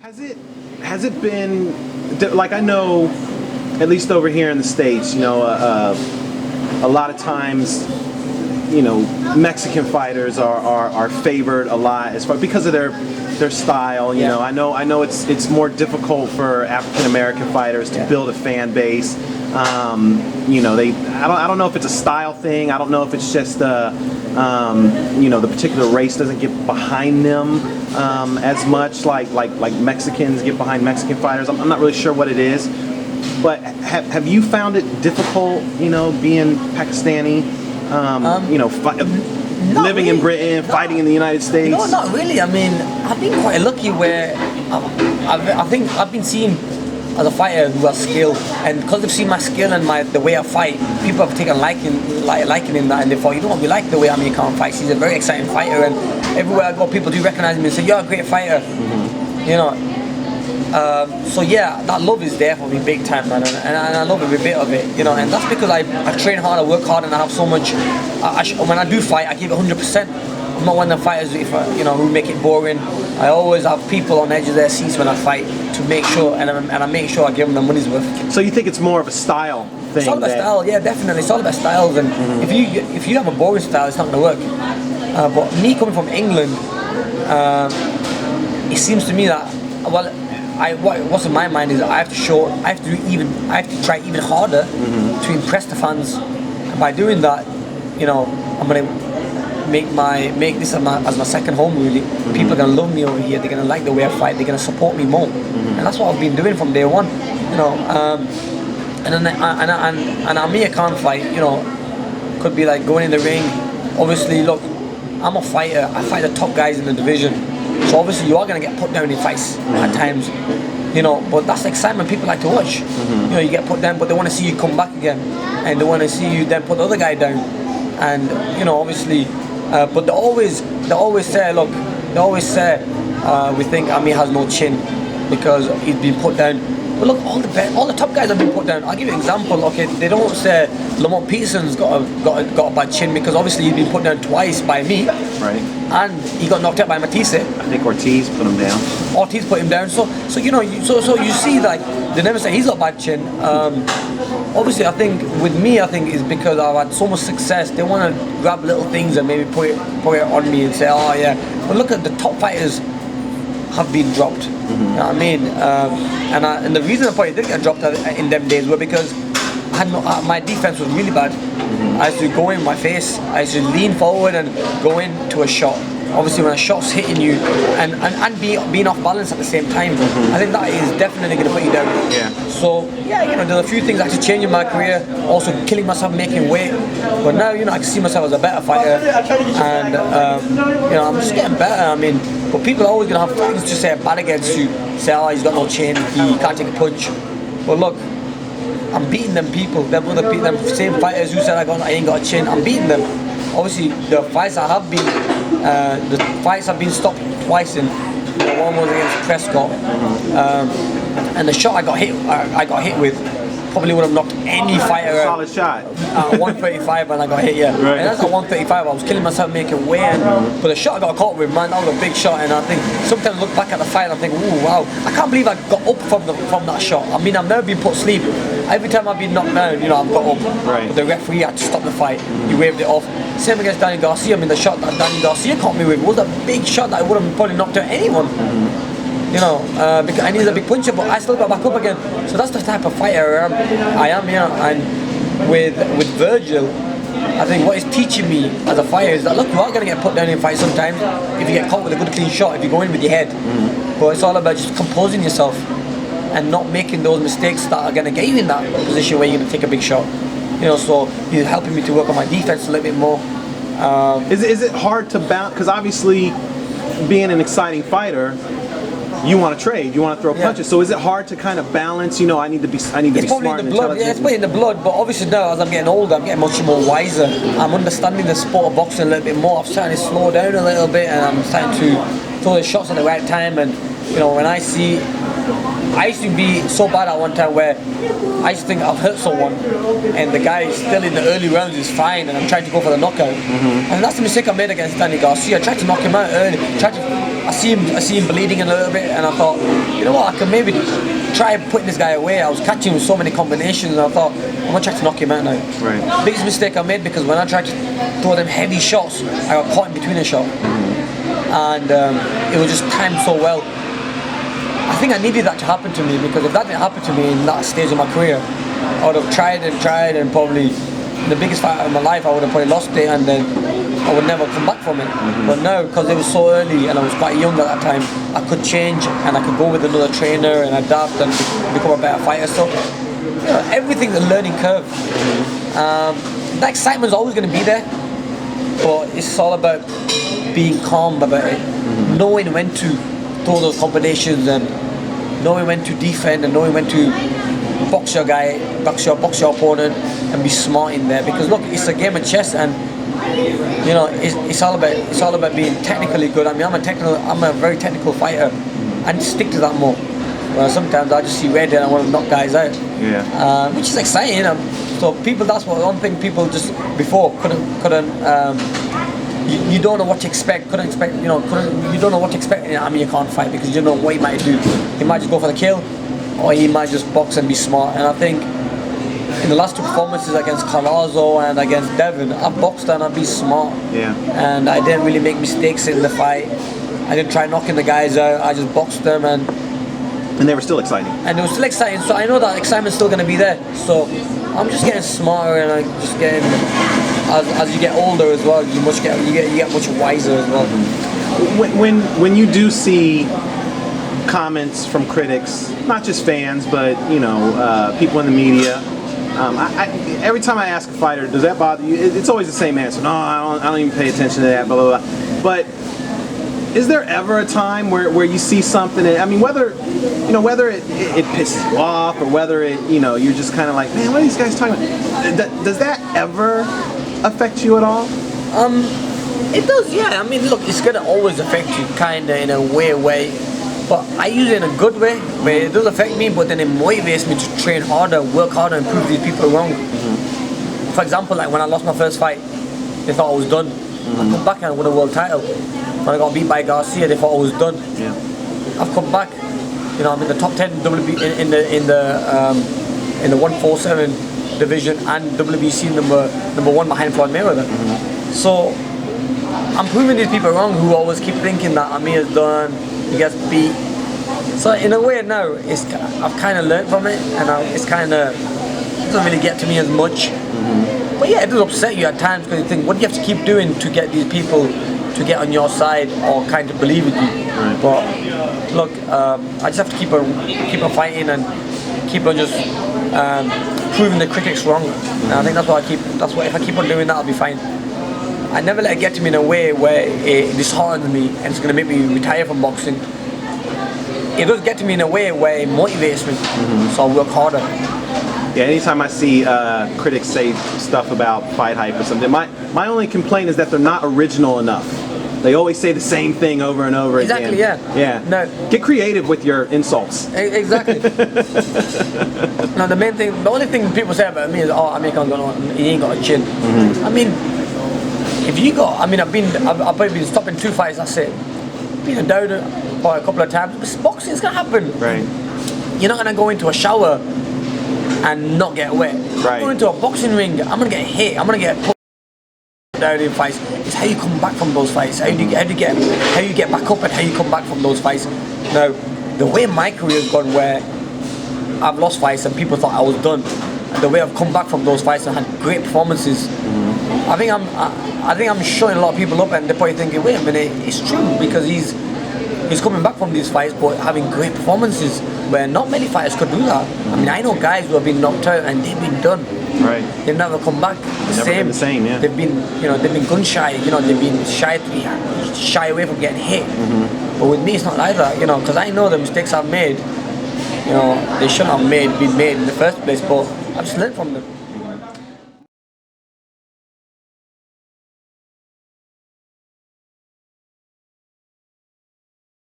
Has it been like, I know, at least over here in the States, a lot of times, Mexican fighters are favored a lot as far because of their style. I know it's more difficult for African American fighters to build a fan base. I don't know if it's a style thing. I don't know if it's just the particular race doesn't get behind them as much like Mexicans get behind Mexican fighters. I'm not really sure what it is, but have you found it difficult, being Pakistani, living in Britain, fighting in the United States? No, not really. I mean, I've been quite lucky where I think I've been seen as a fighter who has skill, and because they've seen my skill and the way I fight, people have taken liking in that, and they thought, we like the way Amir Khan fights. He's a very exciting fighter, and everywhere I go, people do recognize me and say, "You're a great fighter." So yeah, that love is there for me big time, man, and I love every bit of it, and that's because I train hard, I work hard, and I have so much. When I do fight, I give it 100%. I'm not one of the fighters who make it boring. I always have people on the edge of their seats when I fight to make sure, and I make sure I give them the money's worth. So you think it's more of a style thing? It's all about style, yeah, definitely. It's all about styles, and if you have a boring style, it's not going to work. But me coming from England, it seems to me that what's in my mind is I have to try even harder to impress the fans. And by doing that, I'm going to make this as my second home, really. People are gonna love me over here. They're gonna like the way I fight. They're gonna support me more, and that's what I've been doing from day one. And Amir Khan fight, could be like going in the ring. Obviously, look, I'm a fighter. I fight the top guys in the division, so obviously you are gonna get put down in fights at times. But that's the excitement people like to watch. You get put down, but they want to see you come back again, and they want to see you then put the other guy down, and obviously. But they always say, we think Amir has no chin because he's been put down. But look, all the top guys have been put down. I'll give you an example. Okay, they don't say Lamont Peterson's got a bad chin because obviously he's been put down twice by me. Right. And he got knocked out by Matisse. I think Ortiz put him down. Ortiz put him down. So you see, like, they never say he's got a bad chin. Obviously, I think with me, is because I've had so much success. They want to grab little things and maybe put it on me and say, oh yeah. But look at the top fighters have been dropped. You know what I mean? And the reason I probably did get dropped in them days were because my defense was really bad. I used to go in my face. I used to lean forward and go into a shot. Obviously, when a shot's hitting you and being off balance at the same time, I think that is definitely going to put you down. Yeah. So yeah, there's a few things I had to change in my career. Also, killing myself, making weight. But now, I can see myself as a better fighter, and I'm just getting better. I mean, but people are always going to have things to say bad against you. Say, oh, he's got no chin, he can't take a punch. But look, I'm beating them people. Them same fighters who said I ain't got a chin. I'm beating them. Obviously, the fights have been stopped twice. One was against Prescott, and the shot I got hit with probably would have knocked any fighter out. Solid shot. 135, and I got hit. Yeah, right. And that's at 135. I was killing myself making weight, but the shot I got caught with, man, that was a big shot. And I think sometimes I look back at the fight and I think, ooh, wow, I can't believe I got up from that shot. I mean, I've never been put to sleep. Every time I've been knocked down, I've got up. Right. But the referee had to stop the fight. He waved it off. Same against Danny Garcia. I mean, the shot that Danny Garcia caught me with was a big shot that would have probably knocked out anyone. Because he's a big puncher, but I still got back up again. So that's the type of fighter I am. And with Virgil, I think what it's teaching me as a fighter is that, look, you are going to get put down in fights sometimes if you get caught with a good clean shot, if you go in with your head. But it's all about just composing yourself and not making those mistakes that are going to get you in that position where you're going to take a big shot. So he's helping me to work on my defense a little bit more. Is it hard to balance? Because obviously, being an exciting fighter, you want to trade, you want to throw punches. So is it hard to kind of balance? I need to be smart. It's probably in the blood. Yeah, it's probably in the blood. But obviously now, as I'm getting older, I'm getting much more wiser. I'm understanding the sport of boxing a little bit more. I'm starting to slow down a little bit, and I'm starting to throw the shots at the right time. And when I used to be so bad at one time where I used to think I've hurt someone and the guy is still in the early rounds is fine and I'm trying to go for the knockout. And that's the mistake I made against Danny Garcia. I tried to knock him out early, tried to I see him bleeding a little bit, and I thought, you know what, I can maybe try putting this guy away. I was catching him with so many combinations, and I thought, I'm gonna try to knock him out now. Right. Biggest mistake I made, because when I tried to throw them heavy shots, I got caught in between a shot, and it was just timed so well. I think I needed that to happen to me, because if that didn't happen to me in that stage of my career, I would have tried and probably the biggest fight of my life, I would have probably lost it, and then I would never come back from it. But no, because it was so early and I was quite young at that time, I could change and I could go with another trainer and adapt and become a better fighter. So you know, everything's a learning curve. The excitement's always going to be there, but it's all about being calm about it, knowing when to throw those combinations and knowing when to defend and knowing when to box your guy, box your opponent, and be smart in there. Because look, it's a game of chess, and you know it's all about being technically good. I mean, I'm a very technical fighter, and stick to that more. Well, sometimes I just see red and I want to knock guys out. Yeah. Which is exciting. You know? So people, that's one thing people just before couldn't. You don't know what to expect. You don't know what to expect in an Amir Khan fight, because you don't know what he might do. He might just go for the kill, or he might just box and be smart. And I think in the last two performances against Carrazzo and against Devin, I boxed and I be smart. Yeah. And I didn't really make mistakes in the fight. I didn't try knocking the guys out. I just boxed them, and they were still exciting. And it was still exciting. So I know that excitement's still going to be there. So I'm just getting smarter, and I'm just getting. As you get older as well, you get much wiser as well. When you do see comments from critics, not just fans, but you know, people in the media, every time I ask a fighter, does that bother you? It's always the same answer. No, I don't even pay attention to that. Blah blah blah. But is there ever a time where you see something? I mean, whether it pisses you off, or whether you're just kind of like, man, what are these guys talking about? Does that ever affect you at all? It does, yeah. I mean, look, it's gonna always affect you, kinda in a weird way, but I use it in a good way, where it does affect me, but then it motivates me to train harder, work harder, and prove these people wrong. For example, like when I lost my first fight, they thought I was done. I come back and I won a world title. When I got beat by Garcia, they thought I was done. Yeah. I've come back. You know, I'm in the top 10 WB in the 147 division and WBC number one behind Floyd Mayweather. So I'm proving these people wrong who always keep thinking that Amir's done, he gets beat. So in a way now, I've kind of learned from it, and it doesn't really get to me as much. But yeah, it does upset you at times, because you think, what do you have to keep doing to get these people to get on your side or kind of believe in you? Right. But look, I just have to keep on fighting and keep on just proving the critics wrong. And I think if I keep on doing that, I'll be fine. I never let it get to me in a way where it disheartens me and it's going to make me retire from boxing. It does get to me in a way where it motivates me, so I'll work harder. Yeah, anytime I see critics say stuff about FightHype or something, my only complaint is that they're not original enough. They always say the same thing over and over again. Exactly, yeah. Yeah. No. Get creative with your insults. Exactly. Now the only thing people say about me is, oh, Amir Khan he ain't got a chin. I mean, I've probably been stopping 2 fights, that's it. Been down by a couple of times. Boxing's gonna happen. Right. You're not gonna go into a shower and not get wet. Right. Go into a boxing ring, I'm gonna get hit, I'm gonna get put down in fights. It's how you come back from those fights, how you get back up, and how you come back from those fights. Now, the way my career has gone, where I've lost fights and people thought I was done, and the way I've come back from those fights and had great performances, I think I'm showing a lot of people up, and they're probably thinking, wait a minute, it's true, because he's coming back from these fights but having great performances where not many fighters could do that. I mean, I know guys who have been knocked out and they've been done. Right. They've never come back Been the same, yeah. They've been gun shy, they've been shy away from getting hit. But with me, it's not like that, because I know the mistakes I've made, they shouldn't have been made in the first place, but I've just learned from them.